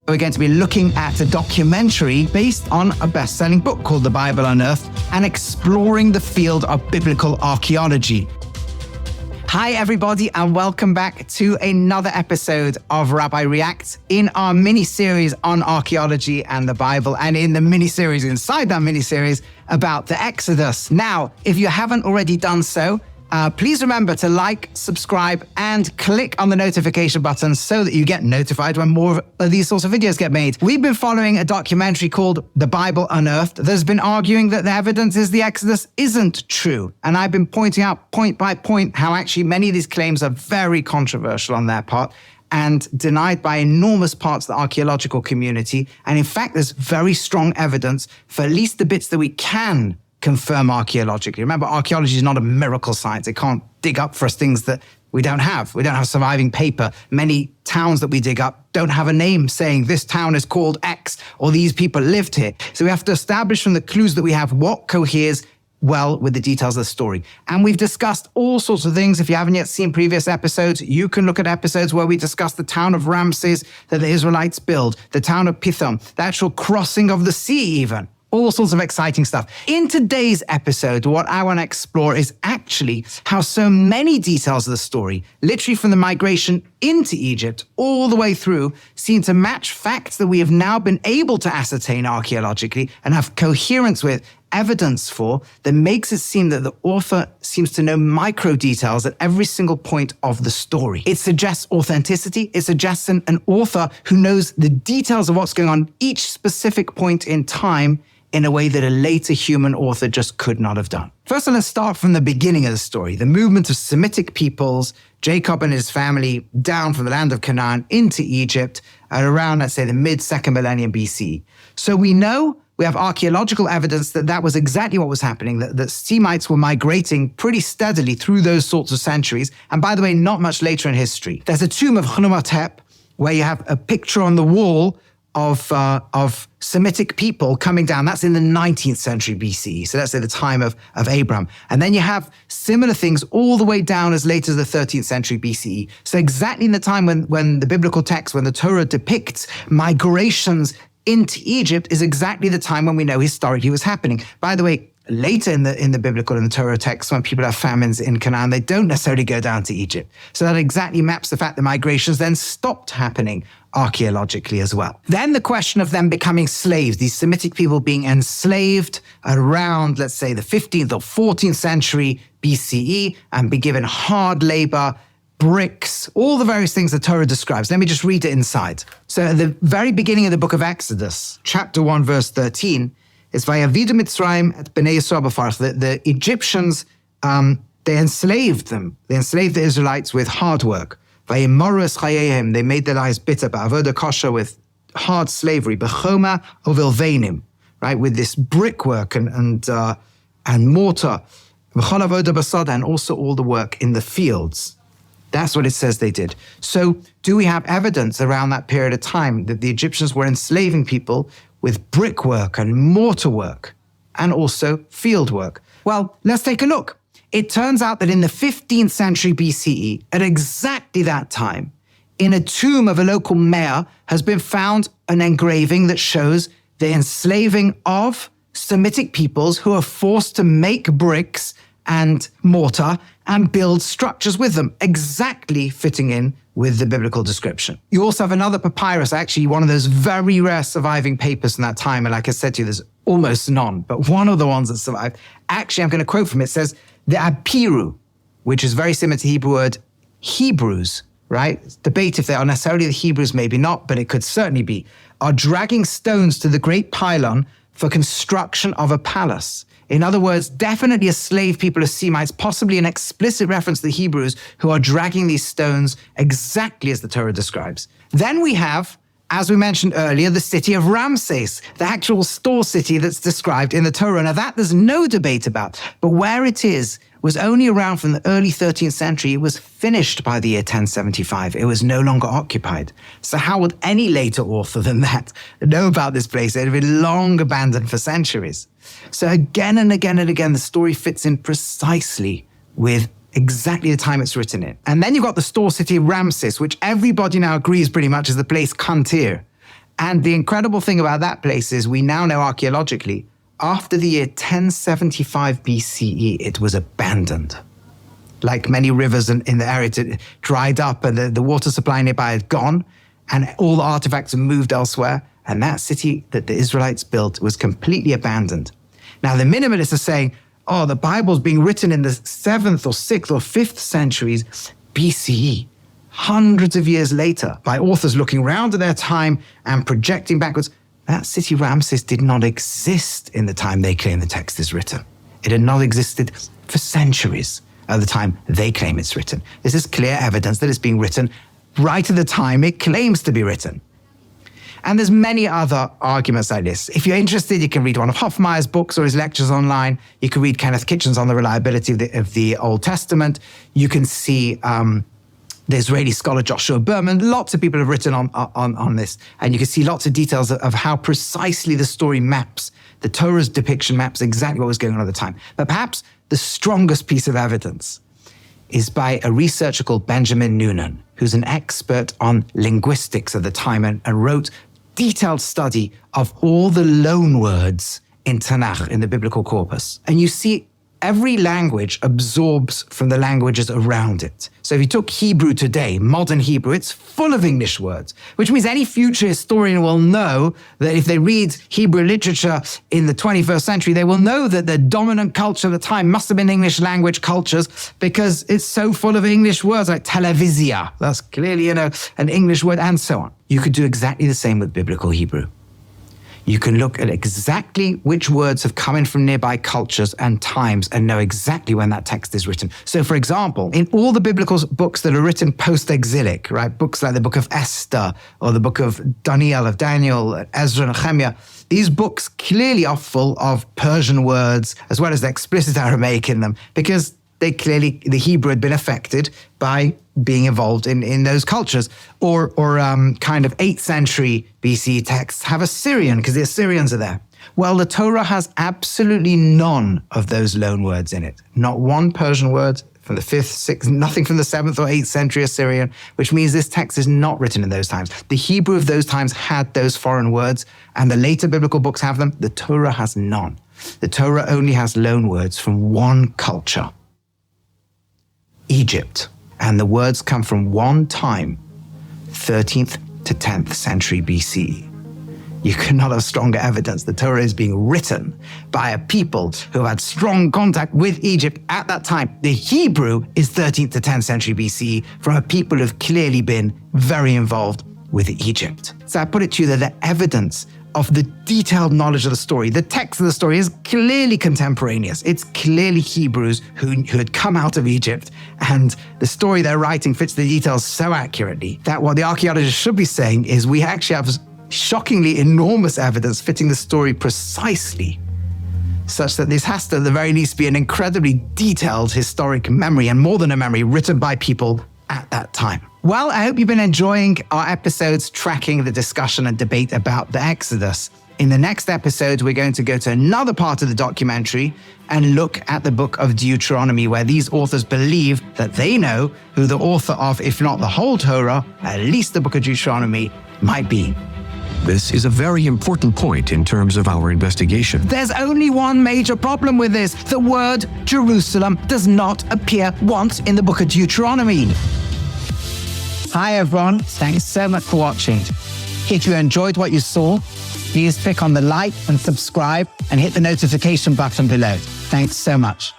We're going to be looking at a documentary based on a best-selling book called The Bible Unearthed and exploring the field of biblical archaeology. Hi, everybody, and welcome back to another episode of Rabbi Reacts in our mini-series on archaeology and the Bible, and in the mini-series inside that mini-series about the Exodus. Now, if you haven't already done so, please remember to like, subscribe, and click on the notification button so that you get notified when more of these sorts of videos get made. We've been following a documentary called The Bible Unearthed that's been arguing that the evidence is the Exodus isn't true. And I've been pointing out point by point how actually many of these claims are very controversial on their part and denied by enormous parts of the archaeological community. And in fact, there's very strong evidence for at least the bits that we can confirm archaeologically. Remember, archaeology is not a miracle science. It can't dig up for us things that we don't have. We don't have surviving paper. Many towns that we dig up don't have a name saying this town is called X or these people lived here. So we have to establish from the clues that we have what coheres well with the details of the story. And we've discussed all sorts of things. If you haven't yet seen previous episodes, you can look at episodes where we discuss the town of Ramses that the Israelites build, the town of Pithom, the actual crossing of the sea even. All sorts of exciting stuff. In today's episode, what I want to explore is actually how so many details of the story, literally from the migration into Egypt all the way through, seem to match facts that we have now been able to ascertain archaeologically and have coherence with, evidence for, that makes it seem that the author seems to know micro details at every single point of the story. It suggests authenticity. It suggests an author who knows the details of what's going on each specific point in time in a way that a later human author just could not have done. First, let's start from the beginning of the story, the movement of Semitic peoples, Jacob and his family down from the land of Canaan into Egypt at around, let's say, the mid-2nd millennium BC. So we have archaeological evidence that that was exactly what was happening, that Semites were migrating pretty steadily through those sorts of centuries. And by the way, not much later in history. There's a tomb of Amenhotep where you have a picture on the wall of Semitic people coming down. That's in the 19th century BCE. So that's at the time of Abraham. And then you have similar things all the way down as late as the 13th century BCE. So exactly in the time when the biblical text, when the Torah depicts migrations into Egypt, is exactly the time when we know historically was happening. By the way, later in the biblical and the Torah text, when people have famines in Canaan, they don't necessarily go down to Egypt. So that exactly maps the fact that migrations then stopped happening archaeologically as well. Then the question of them becoming slaves, these Semitic people being enslaved around, let's say, the 15th or 14th century BCE and be given hard labor, bricks, all the various things the Torah describes. Let me just read it inside. So at the very beginning of the book of Exodus, chapter 1, verse 13, it's Vayavidu Mitzrayim et Bnei Yisrael b'farach. The Egyptians, they enslaved them. They enslaved the Israelites with hard work. Vayemoru es chayehem. They made their lives bitter. Ba'avoda kosher, with hard slavery. B'choma uvilvenim, right, with this brickwork and mortar. V'chol avoda basada, and also all the work in the fields. That's what it says they did. So do we have evidence around that period of time that the Egyptians were enslaving people with brickwork and mortar work and also field work? Well, let's take a look. It turns out that in the 15th century BCE, at exactly that time, in a tomb of a local mayor has been found an engraving that shows the enslaving of Semitic peoples who are forced to make bricks and mortar and build structures with them, exactly fitting in with the biblical description. You also have another papyrus, actually one of those very rare surviving papers from that time. And like I said to you, there's almost none, but one of the ones that survived, actually I'm going to quote from it, says, the Apiru, which is very similar to the Hebrew word Hebrews, right? It's debate if they are necessarily the Hebrews, maybe not, but it could certainly be, are dragging stones to the great pylon for construction of a palace. In other words, definitely a slave people of Semites, possibly an explicit reference to the Hebrews who are dragging these stones exactly as the Torah describes. Then we have, as we mentioned earlier, the city of Ramses, the actual store city that's described in the Torah. Now that there's no debate about, but where it is was only around from the early 13th century. It was finished by the year 1075. It was no longer occupied. So how would any later author than that know about this place? It had been long abandoned for centuries. So again and again and again, the story fits in precisely with exactly the time it's written in. And then you've got the store city of Ramses, which everybody now agrees pretty much is the place Kantir. And the incredible thing about that place is we now know archaeologically, after the year 1075 BCE, it was abandoned. Like many rivers in the area, it dried up and the water supply nearby had gone, and all the artifacts had moved elsewhere. And that city that the Israelites built was completely abandoned. Now, the minimalists are saying, oh, the Bible's being written in the 7th or 6th or 5th centuries BCE, hundreds of years later, by authors looking round at their time and projecting backwards. That city, Ramses, did not exist in the time they claim the text is written. It had not existed for centuries at the time they claim it's written. This is clear evidence that it's being written right at the time it claims to be written. And there's many other arguments like this. If you're interested, you can read one of Hofmeier's books or his lectures online. You can read Kenneth Kitchen's on the reliability of the Old Testament. You can see the Israeli scholar Joshua Berman. Lots of people have written on this. And you can see lots of details of how precisely the story maps, the Torah's depiction maps exactly what was going on at the time. But perhaps the strongest piece of evidence is by a researcher called Benjamin Noonan, who's an expert on linguistics at the time and wrote detailed study of all the loan words in Tanakh, in the biblical corpus. And you see every language absorbs from the languages around it. So if you took Hebrew today, modern Hebrew, it's full of English words, which means any future historian will know that if they read Hebrew literature in the 21st century, they will know that the dominant culture at the time must have been English language cultures because it's so full of English words like televizia. That's clearly, an English word, and so on. You could do exactly the same with biblical Hebrew. You can look at exactly which words have come in from nearby cultures and times and know exactly when that text is written. So, for example, in all the biblical books that are written post-exilic, right, books like the book of Esther or the book of Daniel, Ezra, and Nehemiah, these books clearly are full of Persian words as well as the explicit Aramaic in them because the Hebrew had been affected by being involved in those cultures. Or kind of 8th century BC texts have Assyrian because the Assyrians are there. Well, the Torah has absolutely none of those loan words in it. Not one Persian word from the 5th, 6th, nothing from the 7th or 8th century Assyrian, which means this text is not written in those times. The Hebrew of those times had those foreign words, and the later biblical books have them. The Torah has none. The Torah only has loan words from one culture, Egypt. And the words come from one time, 13th to 10th century BCE. You cannot have stronger evidence the Torah is being written by a people who had strong contact with Egypt at that time. The Hebrew is 13th to 10th century BCE from a people who've clearly been very involved with Egypt. So I put it to you that the evidence of the detailed knowledge of the story, the text of the story is clearly contemporaneous. It's clearly Hebrews who had come out of Egypt, and the story they're writing fits the details so accurately that what the archaeologists should be saying is we actually have shockingly enormous evidence fitting the story precisely, such that this has to, at the very least, be an incredibly detailed historic memory, and more than a memory, written by people at that time. Well, I hope you've been enjoying our episodes tracking the discussion and debate about the Exodus. In the next episode, we're going to go to another part of the documentary and look at the book of Deuteronomy, where these authors believe that they know who the author of, if not the whole Torah, at least the book of Deuteronomy, might be. This is a very important point in terms of our investigation. There's only one major problem with this. The word Jerusalem does not appear once in the book of Deuteronomy. Hi everyone, thanks so much for watching. If you enjoyed what you saw, please click on the like and subscribe and hit the notification button below. Thanks so much.